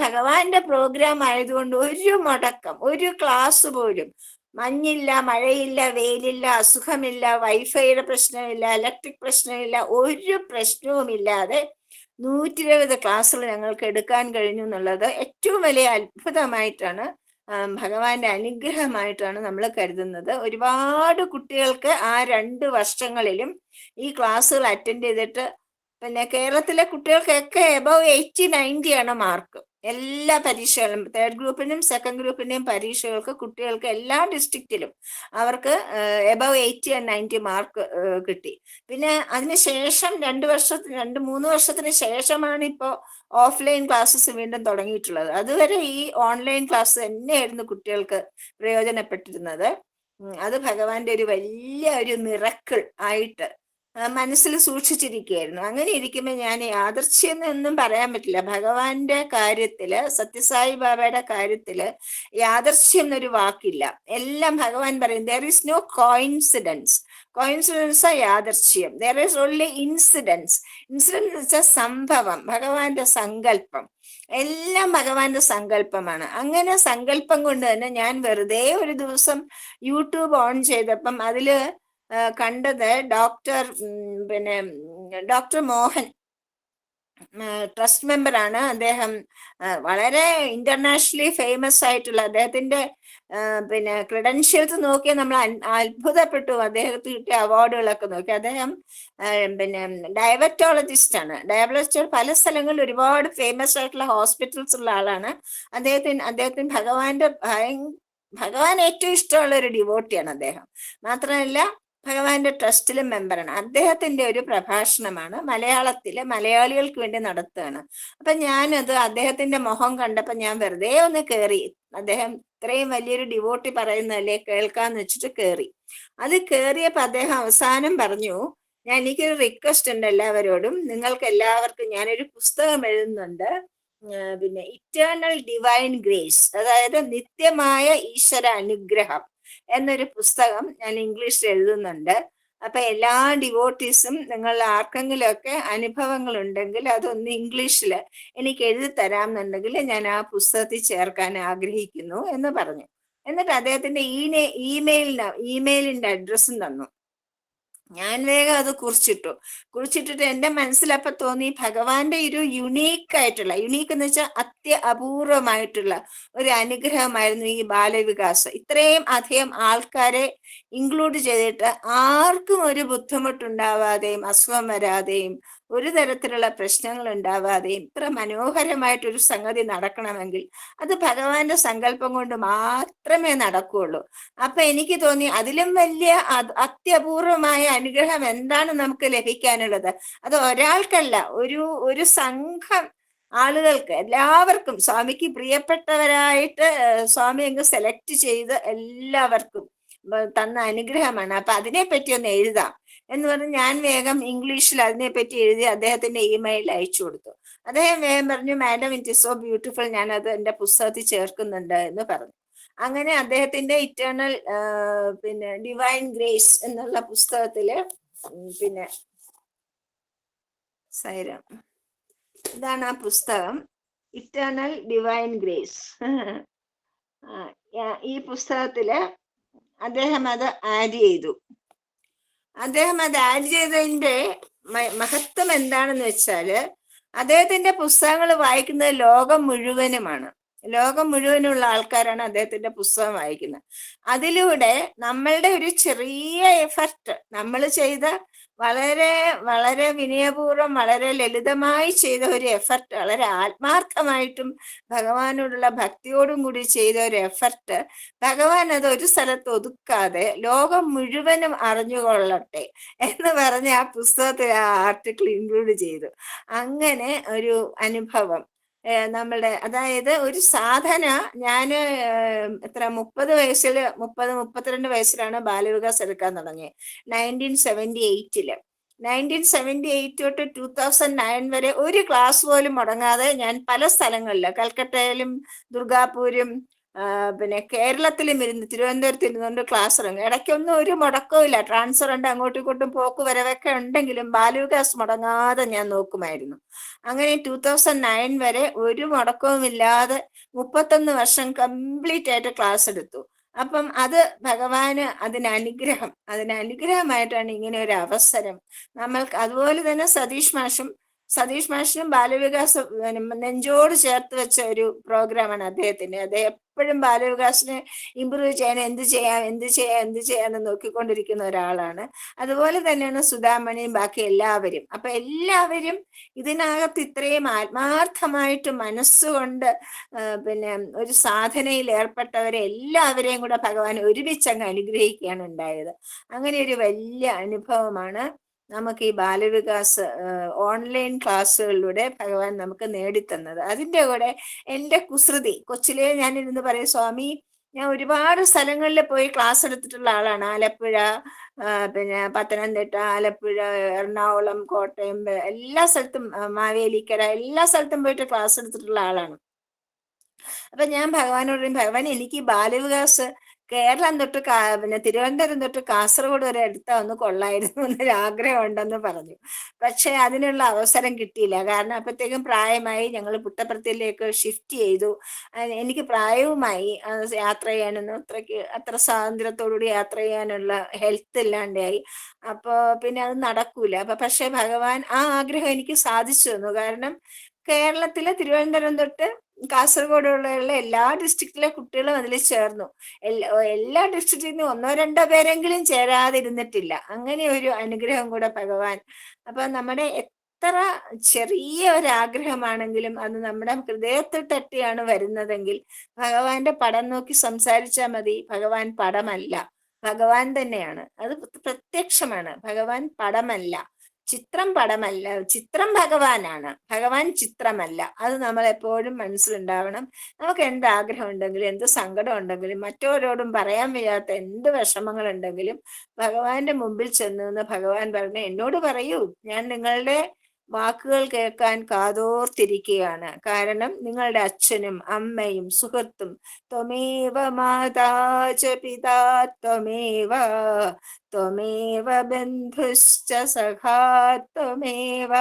ഭഗവാന്റെ പ്രോഗ്രാം ആയതുകൊണ്ട് ഒരു മുടക്കം, ഒരു ക്ലാസ് പോലും, മഞ്ഞില്ല, മഴയില്ല, വെയിലില്ല, അസുഖമില്ല, വൈഫൈയുടെ പ്രശ്നമില്ല, ഇലക്ട്രിക് പ്രശ്നമില്ല, ഒരു പ്രശ്നവുമില്ലാതെ 120 ക്ലാസ്സുകൾ ഞങ്ങൾക്ക് എടുക്കാൻ കഴിഞ്ഞു എന്നുള്ളത് ഏറ്റവും വലിയ അത്ഭുതമായിട്ടാണ്, ഭഗവാന്റെ അനുഗ്രഹമായിട്ടാണ് നമ്മൾ കരുതുന്നത്. ഒരുപാട് കുട്ടികൾക്ക് ആ 2 വർഷങ്ങളിലും ഈ ക്ലാസ്സുകൾ അറ്റൻഡ് ചെയ്തിട്ട്, പിന്നെ കേരളത്തിലെ കുട്ടികൾക്കൊക്കെ എബവ് 80-90 ആണ് മാർക്ക് എല്ലാ പരീക്ഷകളും. തേർഡ് ഗ്രൂപ്പിനും സെക്കൻഡ് ഗ്രൂപ്പിന്റെയും പരീക്ഷകൾക്ക് കുട്ടികൾക്ക് എല്ലാ ഡിസ്ട്രിക്റ്റിലും അവർക്ക് എബവ് 80 and 90 മാർക്ക് കിട്ടി. പിന്നെ അതിനുശേഷം 2-3 വർഷത്തിന് ശേഷമാണ് ഇപ്പോൾ ഓഫ്ലൈൻ ക്ലാസ്സസ് വീണ്ടും തുടങ്ങിയിട്ടുള്ളത്. അതുവരെ ഈ ഓൺലൈൻ ക്ലാസ് തന്നെയായിരുന്നു കുട്ടികൾക്ക് പ്രയോജനപ്പെട്ടിരുന്നത്. അത് ഭഗവാന്റെ ഒരു വലിയ ഒരു മിറക്കിൾ ആയിട്ട് മനസ്സിൽ സൂക്ഷിച്ചിരിക്കുകയായിരുന്നു. അങ്ങനെ ഇരിക്കുമ്പോൾ ഞാൻ യാദൃശ്യം എന്നൊന്നും പറയാൻ പറ്റില്ല. ഭഗവാന്റെ കാര്യത്തില്, സത്യസായി ബാബയുടെ കാര്യത്തില് യാദൃശ്യം എന്നൊരു വാക്കില്ല. എല്ലാം ഭഗവാൻ പറയും, there is no coincidence. Coincidence യാദൃശ്യം. There is only incidence. Incidence വെച്ചാൽ സംഭവം, ഭഗവാന്റെ സങ്കല്പം, എല്ലാം ഭഗവാന്റെ സങ്കല്പമാണ്. അങ്ങനെ സങ്കല്പം കൊണ്ട് തന്നെ ഞാൻ വെറുതെ ഒരു ദിവസം യൂട്യൂബ് ഓൺ ചെയ്തപ്പം അതില് കണ്ടത് ഡോക്ടർ മോഹൻ, ട്രസ്റ്റ് മെമ്പറാണ് അദ്ദേഹം. വളരെ ഇന്റർനാഷണലി ഫേമസ് ആയിട്ടുള്ള അദ്ദേഹത്തിന്റെ പിന്നെ ക്രെഡൻഷ്യൽസ് നോക്കിയാൽ നമ്മൾ അത്ഭുതപ്പെട്ടു. അദ്ദേഹത്തിന് കിട്ടിയ അവാർഡുകളൊക്കെ നോക്കി. അദ്ദേഹം പിന്നെ ഡയബറ്റോളജിസ്റ്റ് ആണ്. പല സ്ഥലങ്ങളിൽ ഒരുപാട് ഫേമസ് ആയിട്ടുള്ള ഹോസ്പിറ്റൽസ് ഉള്ള ആളാണ്. അദ്ദേഹത്തിന് ഭഗവാൻ ഏറ്റവും ഇഷ്ടമുള്ള ഒരു ഡിവോട്ടിയാണ് അദ്ദേഹം. മാത്രമല്ല ഭഗവാന്റെ ട്രസ്റ്റിലും മെമ്പറാണ്. അദ്ദേഹത്തിന്റെ ഒരു പ്രഭാഷണമാണ് മലയാളികൾക്ക് വേണ്ടി നടത്തുകയാണ്. അപ്പൊ ഞാനത് അദ്ദേഹത്തിന്റെ മുഖം കണ്ടപ്പോ ഞാൻ വെറുതെ ഒന്ന് കയറി. അദ്ദേഹം ഇത്രയും വലിയൊരു ഡിവോട്ടി പറയുന്നതല്ലേ, കേൾക്കാന്ന് വെച്ചിട്ട് കയറി. അത് കയറിയപ്പോ അദ്ദേഹം അവസാനം പറഞ്ഞു, എനിക്കൊരു റിക്വസ്റ്റ് ഉണ്ട് എല്ലാവരോടും, നിങ്ങൾക്ക് എല്ലാവർക്കും ഞാനൊരു പുസ്തകം എഴുതുന്നുണ്ട്, പിന്നെ ഇറ്റേണൽ ഡിവൈൻ ഗ്രേസ്, അതായത് നിത്യമായ ഈശ്വര അനുഗ്രഹം എന്നൊരു പുസ്തകം ഞാൻ ഇംഗ്ലീഷിൽ എഴുതുന്നുണ്ട്. അപ്പൊ എല്ലാ ഡിവോട്ടീസും നിങ്ങൾ ആർക്കെങ്കിലും ഒക്കെ അനുഭവങ്ങൾ ഉണ്ടെങ്കിൽ അതൊന്ന് ഇംഗ്ലീഷിൽ എനിക്ക് എഴുതി തരാമെന്നുണ്ടെങ്കിൽ ഞാൻ ആ പുസ്തകത്തിൽ ചേർക്കാൻ ആഗ്രഹിക്കുന്നു എന്ന് പറഞ്ഞു. എന്നിട്ട് അദ്ദേഹത്തിന്റെ ഇമെയിലിന്റെ അഡ്രസ്സും തന്നു. ഞാൻ വേഗം അത് കുറിച്ചിട്ടിട്ട് എന്റെ മനസ്സിലപ്പോ തോന്നി ഭഗവാന്റെ ഒരു യുണീക്ക് എന്ന് വെച്ചാൽ അപൂർവമായിട്ടുള്ള ഒരു അനുഗ്രഹമായിരുന്നു ഈ ബാലവികാസ്. ഇത്രയും അധികം ആൾക്കാരെ ഇൻക്ലൂഡ് ചെയ്തിട്ട് ആർക്കും ഒരു ബുദ്ധിമുട്ടുണ്ടാവാതെയും അസുഖം വരാതെയും ഒരു തരത്തിലുള്ള പ്രശ്നങ്ങൾ ഉണ്ടാവാതെയും ഇത്ര മനോഹരമായിട്ടൊരു സംഗതി നടക്കണമെങ്കിൽ അത് ഭഗവാന്റെ സങ്കല്പം കൊണ്ട് മാത്രമേ നടക്കുകയുള്ളൂ. അപ്പൊ എനിക്ക് തോന്നി അതിലും വലിയ അത്യപൂർവമായ അനുഗ്രഹം എന്താണ് നമുക്ക് ലഭിക്കാനുള്ളത്? അത് ഒരാൾക്കല്ല, ഒരു സംഘം ആളുകൾക്ക് എല്ലാവർക്കും സ്വാമിക്ക് പ്രിയപ്പെട്ടവരായിട്ട് സ്വാമി അങ്ങ് സെലക്ട് ചെയ്ത് എല്ലാവർക്കും തന്ന അനുഗ്രഹമാണ്. അപ്പൊ അതിനെപ്പറ്റി ഒന്ന് എഴുതാം എന്ന് പറഞ്ഞ് ഞാൻ വേഗം ഇംഗ്ലീഷിൽ അതിനെപ്പറ്റി എഴുതി അദ്ദേഹത്തിന്റെ ഇമെയിൽ അയച്ചു കൊടുത്തു. അദ്ദേഹം വേഗം പറഞ്ഞു, madam it is so beautiful, ഞാൻ അത് എന്റെ പുസ്തകത്തിൽ ചേർക്കുന്നുണ്ട് എന്ന് പറഞ്ഞു. അങ്ങനെ അദ്ദേഹത്തിന്റെ ഇറ്റേണൽ ഡിവൈൻ ഗ്രേസ് എന്നുള്ള പുസ്തകത്തില് സൈരം, ഇതാണ് ആ പുസ്തകം, ഇറ്റേണൽ ഡിവൈൻ ഗ്രേസ്. ഈ പുസ്തകത്തില് അദ്ദേഹം അത് ആഡ് ചെയ്തു. അദ്ദേഹം അത് ആഡ് ചെയ്തതിന്റെ മഹത്വം എന്താണെന്ന് വെച്ചാല് അദ്ദേഹത്തിന്റെ പുസ്തകങ്ങൾ വായിക്കുന്നത് ലോകം മുഴുവനുള്ള ആൾക്കാരാണ് അദ്ദേഹത്തിന്റെ പുസ്തകം വായിക്കുന്നത്. അതിലൂടെ നമ്മളുടെ ഒരു ചെറിയ എഫർട്ട്, നമ്മൾ ചെയ്ത വളരെ വളരെ വിനയപൂർവ്വം വളരെ ലളിതമായി ചെയ്ത ഒരു എഫർട്ട്, വളരെ ആത്മാർത്ഥമായിട്ടും ഭഗവാനോടുള്ള ഭക്തിയോടും കൂടി ചെയ്ത ഒരു എഫർട്ട്, ഭഗവാൻ അത് ഒരു സ്ഥലത്ത് ഒതുക്കാതെ ലോകം മുഴുവനും അറിഞ്ഞുകൊള്ളട്ടെ എന്ന് പറഞ്ഞ് ആ പുസ്തകത്തിൽ ആ ആർട്ടിക്കിൾ ഇൻക്ലൂഡ് ചെയ്തു. അങ്ങനെ ഒരു അനുഭവം നമ്മളുടെ, അതായത് ഒരു സാധന, ഞാന് 32 വയസ്സിലാണ് ബാലവികാസ് എടുക്കാൻ തുടങ്ങിയത്. 1978 1978 തൊട്ട് 2009 വരെ ഒരു ക്ലാസ് പോലും മുടങ്ങാതെ ഞാൻ പല സ്ഥലങ്ങളില്, കൽക്കട്ടയിലും ദുർഗാപൂരും കേരളത്തിലും ഇരുന്ന്, തിരുവനന്തപുരത്ത് ഇരുന്നുകൊണ്ട് ക്ലാസ് ഇറങ്ങും. ഇടയ്ക്കൊന്നും ഒരു മുടക്കവും ഇല്ല, ട്രാൻസ്ഫർ ഉണ്ട്, അങ്ങോട്ടും ഇങ്ങോട്ടും പോക്ക് വരവൊക്കെ ഉണ്ടെങ്കിലും ബാലവികാസ് മുടങ്ങാതെ ഞാൻ നോക്കുമായിരുന്നു. അങ്ങനെ 2009 വരെ ഒരു മുടക്കവും ഇല്ലാതെ 31 വർഷം കംപ്ലീറ്റ് ആയിട്ട് ക്ലാസ് എടുത്തു. അപ്പം അത് ഭഗവാന് അതിനനുഗ്രഹമായിട്ടാണ് ഇങ്ങനെ ഒരു അവസരം നമ്മൾക്ക്. അതുപോലെ തന്നെ സതീഷ് മാഷിനും ബാലവികാസ് നെഞ്ചോട് ചേർത്ത് വെച്ച ഒരു പ്രോഗ്രാമാണ് അദ്ദേഹത്തിന്റെ. അദ്ദേഹം എപ്പോഴും ബാലവികാസിനെ ഇമ്പ്രൂവ് ചെയ്യാൻ എന്ത് ചെയ്യാന്ന് നോക്കിക്കൊണ്ടിരിക്കുന്ന ഒരാളാണ്. അതുപോലെ തന്നെയാണ് സുധാമണിയും ബാക്കി എല്ലാവരും. അപ്പൊ എല്ലാവരും ഇതിനകത്ത് ഇത്രയും ആത്മാർത്ഥമായിട്ട് മനസ്സുകൊണ്ട് ഒരു സാധനയിൽ ഏർപ്പെട്ടവരെ എല്ലാവരെയും കൂടെ ഭഗവാൻ ഒരുമിച്ചങ്ങ് അനുഗ്രഹിക്കുകയാണ് ഉണ്ടായത്. അങ്ങനെ ഒരു വലിയ അനുഭവമാണ് നമുക്ക് ഈ ബാലവികാസ് ഓൺലൈൻ ക്ലാസ്സുകളിലൂടെ ഭഗവാൻ നമുക്ക് നേടിത്തന്നത്. അതിൻ്റെ കൂടെ എൻ്റെ കുസൃതി, കൊച്ചിലേ ഞാനിരുന്ന് പറയും, സ്വാമി ഞാൻ ഒരുപാട് സ്ഥലങ്ങളിൽ പോയി ക്ലാസ് എടുത്തിട്ടുള്ള ആളാണ്. ആലപ്പുഴ, പത്തനംതിട്ട, ആലപ്പുഴ, എറണാകുളം, കോട്ടയം, എല്ലാ സ്ഥലത്തും, മാവേലിക്കര, എല്ലാ സ്ഥലത്തും പോയിട്ട് ക്ലാസ് എടുത്തിട്ടുള്ള ആളാണ്. അപ്പൊ ഞാൻ ഭഗവാനോട് പറയും, ഭഗവാൻ എനിക്ക് ബാലവികാസ് കേരളം തൊട്ട് തിരുവനന്തപുരം തൊട്ട് കാസർഗോഡ് വരെ എടുത്താൽ ഒന്ന് കൊള്ളായിരുന്നു എന്നൊരു ആഗ്രഹം ഉണ്ടെന്ന് പറഞ്ഞു. പക്ഷെ അതിനുള്ള അവസരം കിട്ടിയില്ല. കാരണം അപ്പോഴത്തേക്കും പ്രായമായി, ഞങ്ങൾ പുട്ടപ്പർത്തിയിലേക്ക് ഷിഫ്റ്റ് ചെയ്തു. എനിക്ക് പ്രായവുമായി, യാത്ര ചെയ്യാനൊന്നും അത്ര സ്വാതന്ത്ര്യത്തോടുകൂടി യാത്ര ചെയ്യാനുള്ള ഹെൽത്ത് ഇല്ലാണ്ടായി. അപ്പൊ പിന്നെ അത് നടക്കൂല. പക്ഷെ ഭഗവാൻ ആ ആഗ്രഹം എനിക്ക് സാധിച്ചു തന്നു. കാരണം കേരളത്തിലെ തിരുവനന്തപുരം തൊട്ട് കാസർഗോഡുള്ള എല്ലാ ഡിസ്ട്രിക്റ്റിലെ കുട്ടികളും അതിൽ ചേർന്നു. എല്ലാ ഡിസ്ട്രിക്റ്റിൽ നിന്ന് 1-2 പേരെങ്കിലും ചേരാതിരുന്നിട്ടില്ല. അങ്ങനെ ഒരു അനുഗ്രഹം കൂടെ ഭഗവാൻ. അപ്പൊ നമ്മുടെ എത്ര ചെറിയ ഒരാഗ്രഹമാണെങ്കിലും അത് നമ്മുടെ ഹൃദയത്തിൽ തട്ടിയാണ് വരുന്നതെങ്കിൽ ഭഗവാന്റെ പടം നോക്കി സംസാരിച്ചാൽ മതി. ഭഗവാൻ പടമല്ല, ഭഗവാൻ തന്നെയാണ്. അത് പ്രത്യക്ഷമാണ്. ഭഗവാൻ പടമല്ല, ചിത്രം പടമല്ല, ചിത്രം ഭഗവാനാണ്, ഭഗവാൻ ചിത്രമല്ല. അത് നമ്മൾ എപ്പോഴും മനസ്സിലുണ്ടാവണം. നമുക്ക് എന്ത് ആഗ്രഹം ഉണ്ടെങ്കിലും എന്ത് സങ്കടം ഉണ്ടെങ്കിലും മറ്റോരോടും പറയാൻ വയ്യാത്ത എന്ത് വിഷമങ്ങൾ ഉണ്ടെങ്കിലും ഭഗവാന്റെ മുമ്പിൽ ചെന്ന് ഭഗവാൻ പറഞ്ഞ എന്നോട് പറയൂ, ഞാൻ നിങ്ങളുടെ വാക്കുകൾ കേൾക്കാൻ കാതോർത്തിരിക്കുകയാണ്. കാരണം നിങ്ങളുടെ അച്ഛനും അമ്മയും സുഹൃത്തും, ത്വമേവ മാതാ ച പിതാ ത്വമേവ ബന്ധുശ്ച സഖാ ത്വമേവ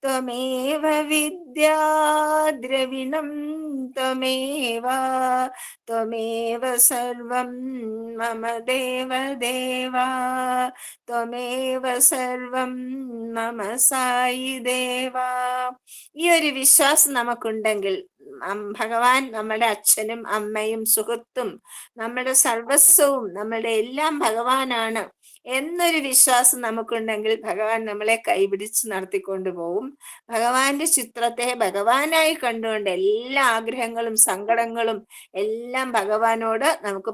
ത്വമേവ വിദ്യാ ദ്രവിണം ത്വമേവ ത്വമേവ സർവം മമ ദേവദേവ ത്വമേവ സർവം മമ സായി ദേവ. ഈ ഒരു വിശ്വാസം നമുക്കുണ്ടെങ്കിൽ ഭഗവാൻ നമ്മുടെ അച്ഛനും അമ്മയും സുഹൃത്തും നമ്മുടെ സർവസ്വവും നമ്മുടെ എല്ലാം ഭഗവാനാണ് എന്നൊരു വിശ്വാസം നമുക്കുണ്ടെങ്കിൽ ഭഗവാൻ നമ്മളെ കൈപിടിച്ച് നടത്തിക്കൊണ്ടു പോകും. ഭഗവാന്റെ ചിത്രത്തെ ഭഗവാനായി കണ്ടുകൊണ്ട് എല്ലാ ആഗ്രഹങ്ങളും സങ്കടങ്ങളും എല്ലാം ഭഗവാനോട് നമുക്ക്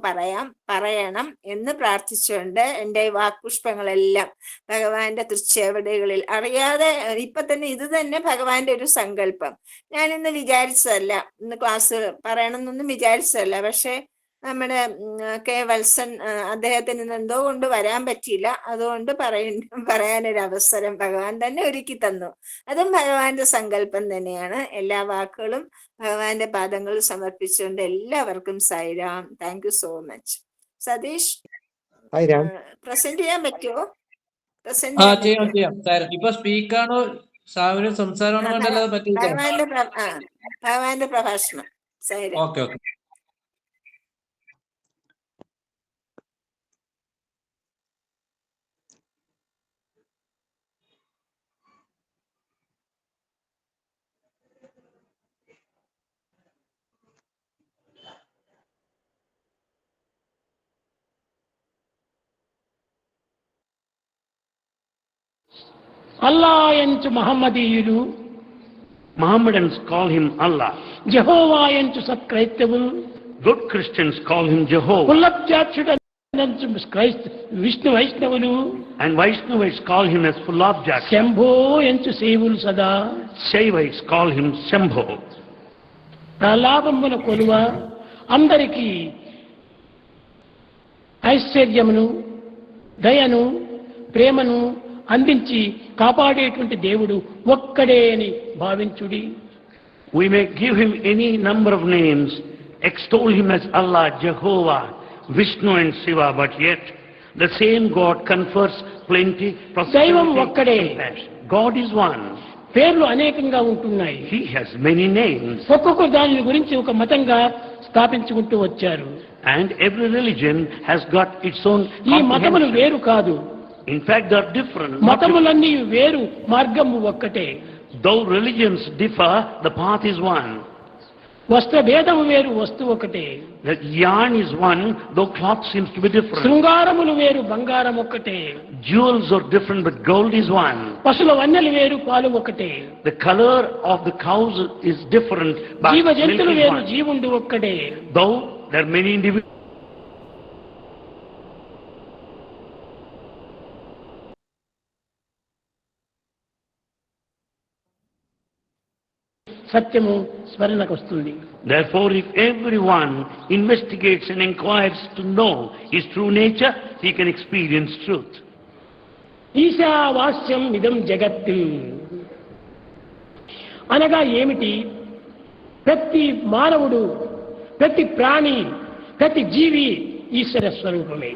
പറയണം എന്ന് പ്രാർത്ഥിച്ചുകൊണ്ട് എൻ്റെ വാക്പുഷ്പങ്ങളെല്ലാം ഭഗവാന്റെ തൃച്ചേവടികളിൽ അറിയാതെ ഇപ്പൊ തന്നെ ഇത് തന്നെ ഭഗവാന്റെ ഒരു സങ്കല്പം. ഞാനിന്ന് വിചാരിച്ചതല്ല, ഇന്ന് ക്ലാസ് പറയണമെന്നൊന്നും വിചാരിച്ചതല്ല. പക്ഷെ നമ്മുടെ കെ വത്സൻ അദ്ദേഹത്തിന് ഇന്ന് എന്തോ കൊണ്ട് വരാൻ പറ്റിയില്ല. അതുകൊണ്ട് പറയാനൊരു അവസരം ഭഗവാൻ തന്നെ ഒരുക്കി തന്നു. അതും ഭഗവാന്റെ സങ്കല്പം തന്നെയാണ്. എല്ലാ വാക്കുകളും ഭഗവാന്റെ പാദങ്ങളിൽ സമർപ്പിച്ചുകൊണ്ട് എല്ലാവർക്കും Sairam. Thank you so much. Satish, present ചെയ്യാൻ പറ്റുമോ? ഇപ്പൊ സ്പീക്കാണോ സംസാരമാണോ വേണ്ടത്? ഭഗവാന്റെ പ്രഭാഷണം. സായിരാം. ഓക്കെ. అల్లా ఎంచు మహమ్మదీయులు, Mohammedans call him Allah. Jehovah ఎంచు సత్క్రైస్తవులు, Good Christians call him Jehovah. పుల్లప్చాక్షుడు విష్ణు వైష్ణవులు, And Vaishnavites call him as full object. Shambho ఎంచు సేవులు సదా, Shaivites call him Shambho. ప్రలాభమున కొలువ అందరికీ ఐశ్వర్యమును దయను ప్రేమను అందించి కాపాడేటువంటి దేవుడు ఒక్కడే అని భావించుడి. We may give him any number of names, extol him as Allah, Jehovah, Vishnu and Shiva, but yet the same God confers plenty, దైవం prosperity, ఒక్కడే. compassion. God is one. పేర్లు అనేకంగా ఉంటున్నాయి. He has many names. ఒక్కొక్క దాని గురించి ఒక మతంగా స్థాపించుకుంటూ వచ్చారు. And every religion has got its own ఈ మతములు comprehension. వేరు కాదు. In fact, they are different. మతములన్నీ వేరు, మార్గము ఒక్కటే. Though religions differ, the path is one. వస్త్ర భేదము వేరు, వస్తువు ఒకటే. The yarn is one, though cloth seems to be different. శృంగారములు వేరు, బంగారం ఒక్కటే. Jewels are different, but gold is one. పశుల వన్నెలు వేరు, పాలు ఒకటే. The color of the cows is different, but జీవ milk జంతువులు is వేరు, one. జీవుండు ఒక్కటే. Though there are many individuals, సత్యము స్మరణకు వస్తుంది. therefore, if everyone investigates and inquires to know his true nature, he can experience truth. ఈశావాస్యం ఇదం జగత్తు అనగా ఏమిటి? ప్రతి మానవుడు, ప్రతి ప్రాణి, ప్రతి జీవి ఈశ్వర స్వరూపమే.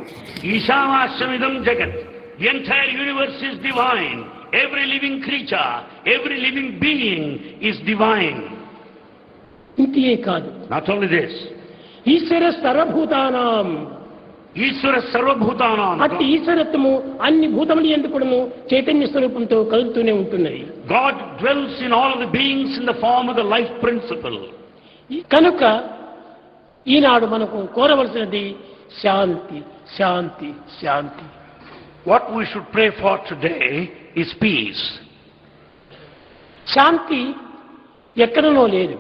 Ishavashamidam jagat. The entire universe is divine. Every living creature, every living being is divine. ఇంతే కాదు, Not only this, ఈశ్వర సర్వభూతానాం, Ishvara Sarvabhutanam. అట్టి ఈశ్వరత్వము అన్ని భూతములు ఎందుకును చైతన్య స్వరూపంతో కలుగుతూనే ఉంటున్నది. God dwells in all of the beings in the form of the life principle. కనుక ఈనాడు మనకు కోరవలసినది శాంతి, శాంతి, శాంతి. What we should pray for today is peace. శాంతి ఎక్కడనో లేదు.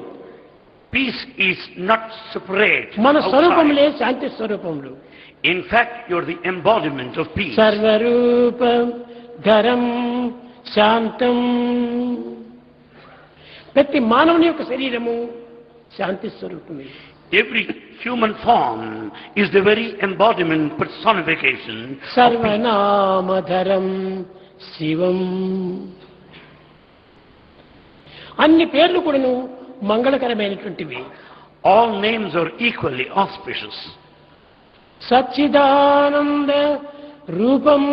Peace is not separate. మన outside. స్వరూపములే Shanti స్వరూపములు. In fact, you're the embodiment of peace. సర్వరూపం Dharam శాంతం. ప్రతి మానవుని యొక్క శరీరము శాంతి స్వరూపమే. Every human form is the very embodiment, personification of peace. సర్వనామధరం శివం. అన్ని పేర్లు కూడాను మంగళకరమైనటువంటివి. All names are equally auspicious. Sachchidananda రూపం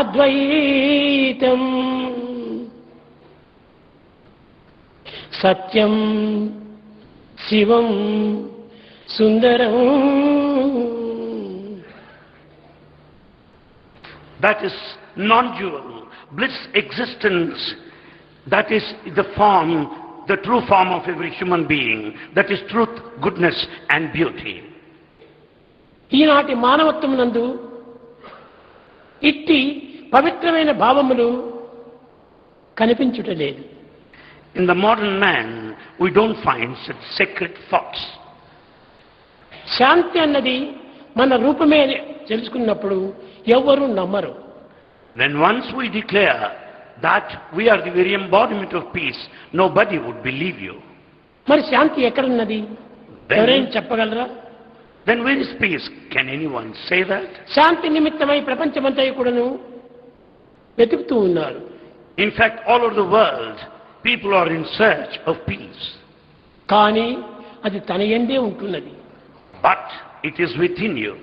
అద్వైతం. సత్యం శివం సుందరం. That is non-dual, bliss existence. That is the form, the true form of every human being. That is truth, goodness and beauty. ఈనాటి మానవత్వం నందు ఇట్టి పవిత్రమైన భావములు కనిపించుటలేదు. In the modern man, we don't find such sacred thoughts. శాంతి అన్నది మన రూపమే తెలుసుకున్నప్పుడు ఎవరు నమ్మరు. When once we declare that we are the very embodiment of peace, nobody would believe you. మరి శాంతి ఎక్కడున్నది? ఎవరైనా చెప్పగలరా? Then where is peace? Can anyone say that? శాంతి నిమిత్తమై ప్రపంచమంతా కూడాను వెతుకుతూ ఉన్నారు. In fact, all over the world, people are in search of peace. కానీ అది తన యందే ఉంటున్నది. But it is within you.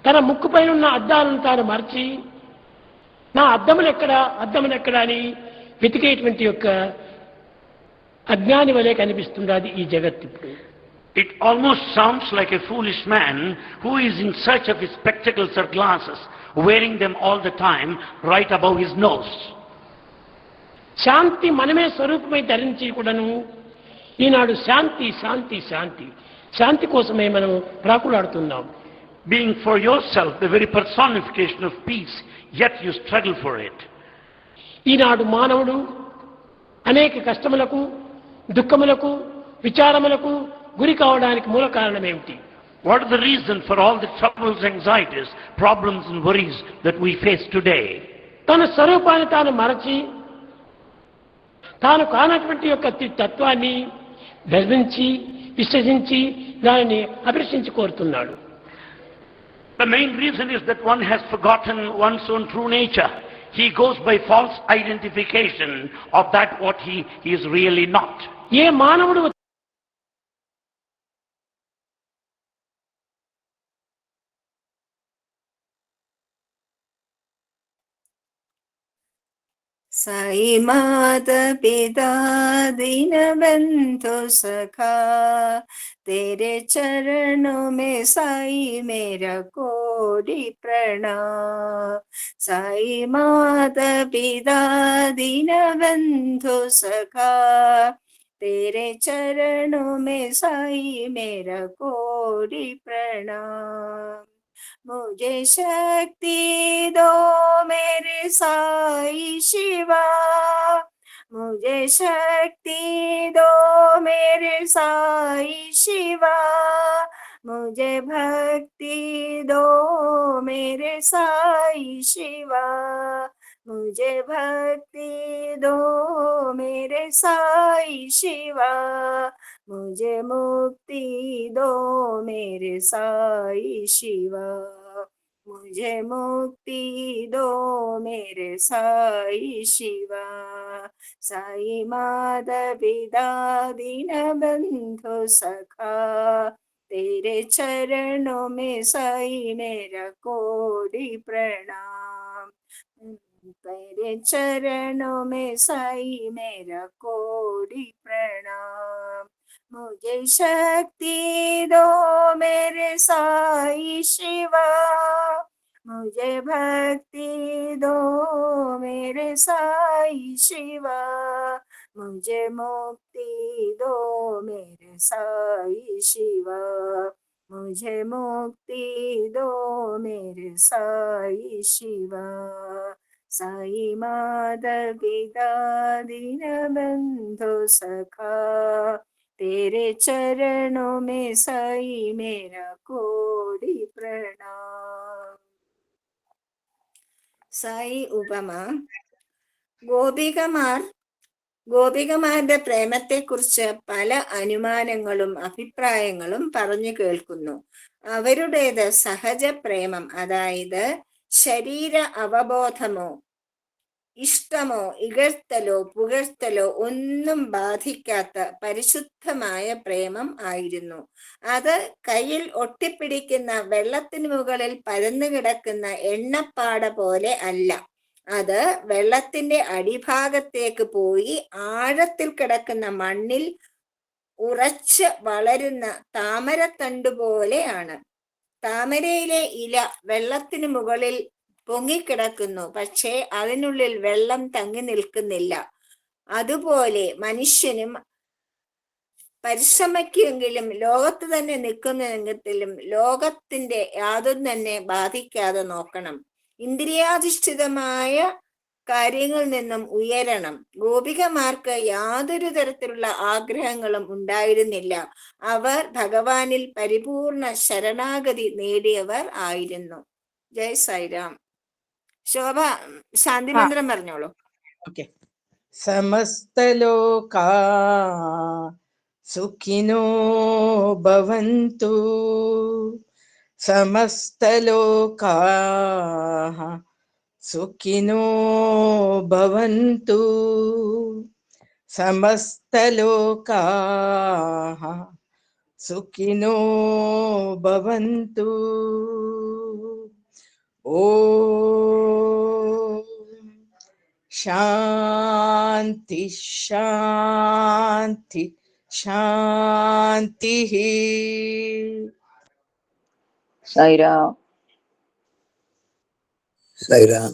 తన ముక్కుపైన ఉన్న అద్దాలను తాను మరచి నా అద్దములెక్కడా అని వెతికేటువంటి యొక్క అజ్ఞాని వలె కనిపిస్తున్నది ఈ జగత్తు. It almost sounds like a foolish man who is in search of his spectacles or glasses, wearing them all the time right above his nose. శాంతి మనమే స్వరూపమై ధరించి కూడాను ఈనాడు శాంతి శాంతి శాంతి శాంతి కోసమే మనం ప్రాకులాడుతున్నాం. Being for yourself the very personification of peace, yet you struggle for it. ఈనాడు మానవుడు అనేక కష్టములకు, దుఃఖములకు, విచారములకు గురి కావడానికి మూల కారణం ఏమిటి? What is the reason for all the troubles, anxieties, problems and worries that we face today? తన స్వరూపాన్ని తాను మరచి తాను కానటువంటి యొక్క తత్వాన్ని గర్వించి విశ్వసించి దానిని అభిలషించి కోరుతున్నాడు. The main reason is that one has forgotten one's own true nature. He goes by false identification of that what he is really not. ఏ మానవుడు साई माता पिता दीन बंधु सखा, तेरे चरणों में साई मेरा कोटि प्रणाम. साई माता पिता दीन बंधु सखा, तेरे चरणों में साई मेरा कोटि प्रणाम. मुझे शक्ति दो मेरे साई शिवा, मुझे शक्ति दो मेरे साई शिवा, मुझे भक्ति दो मेरे साई शिवा, मुझे भक्ति दो मेरे साई शिवा, मुझे मुक्ति दो मेरे साई शिवा, मुझे मुक्ति दो मेरे साई शिवा. साई माता पिता दीन बंधु सखा, तेरे चरणों में साई मेरा कोटि प्रणाम. तेरे चरणों में साई मेरा कोटि प्रणाम. मुझे शक्ति दो मेरे साई शिवा, मुझे भक्ति दो मेरे साई शिवा, मुझे मुक्ति दो मेरे साई शिवा, मुझे मुक्ति दो मेरे साई शिवा. साई माता पिता दीन बंधु सखा, तेरे चरणों में साई मेरा कोटि प्रणाम. സായി ഉപമ. ഗോപികമാരുടെ പ്രേമത്തെക്കുറിച്ച് പല അനുമാനങ്ങളും അഭിപ്രായങ്ങളും പറഞ്ഞു കേൾക്കുന്നു. അവരുടേത് സഹജ പ്രേമം, അതായത് ശരീര അവബോധമോ ഇഷ്ടമോ ഇകഴ്ത്തലോ പുകഴ്ത്തലോ ഒന്നും ബാധിക്കാത്ത പരിശുദ്ധമായ പ്രേമം ആയിരുന്നു. അത് കയ്യിൽ ഒട്ടിപ്പിടിക്കുന്ന വെള്ളത്തിന് മുകളിൽ പരന്നു കിടക്കുന്ന എണ്ണപ്പാട പോലെ അല്ല. അത് വെള്ളത്തിന്റെ അടിഭാഗത്തേക്ക് പോയി ആഴത്തിൽ കിടക്കുന്ന മണ്ണിൽ ഉറച്ച് വളരുന്ന താമരത്തണ്ട് പോലെയാണ്. താമരയിലെ ഇല വെള്ളത്തിന് മുകളിൽ പൊങ്ങിക്കിടക്കുന്നു, പക്ഷേ അതിനുള്ളിൽ വെള്ളം തങ്ങി നിൽക്കുന്നില്ല. അതുപോലെ മനുഷ്യനും പരിശ്രമിക്കുമെങ്കിലും ലോകത്ത് തന്നെ നിൽക്കുന്നെങ്കിലും ലോകത്തിന്റെ യാതൊന്നും തന്നെ ബാധിക്കാതെ നോക്കണം. ഇന്ദ്രിയാധിഷ്ഠിതമായ കാര്യങ്ങളിൽ നിന്നും ഉയരണം. ഗോപികമാർക്ക് യാതൊരു തരത്തിലുള്ള ആഗ്രഹങ്ങളും ഉണ്ടായിരുന്നില്ല. അവർ ഭഗവാനിൽ പരിപൂർണ ശരണാഗതി നേടിയവർ ആയിരുന്നു. ജയ് സായിരാം. ശോഭ ശാന്തി മന്ത്രം പറഞ്ഞോളൂ. ഓക്കെ. സമസ്തലോകാ സുഖിനോ ഭവന്തു, സമസ്തലോകാ സുഖിനോ ഭവന്തു, സമസ്തലോകാ സുഖിനോ ഭവന്തു. ഓം ശാന്തി ശാന്തി ശാന്തി. സായിരാം. സായിരാം.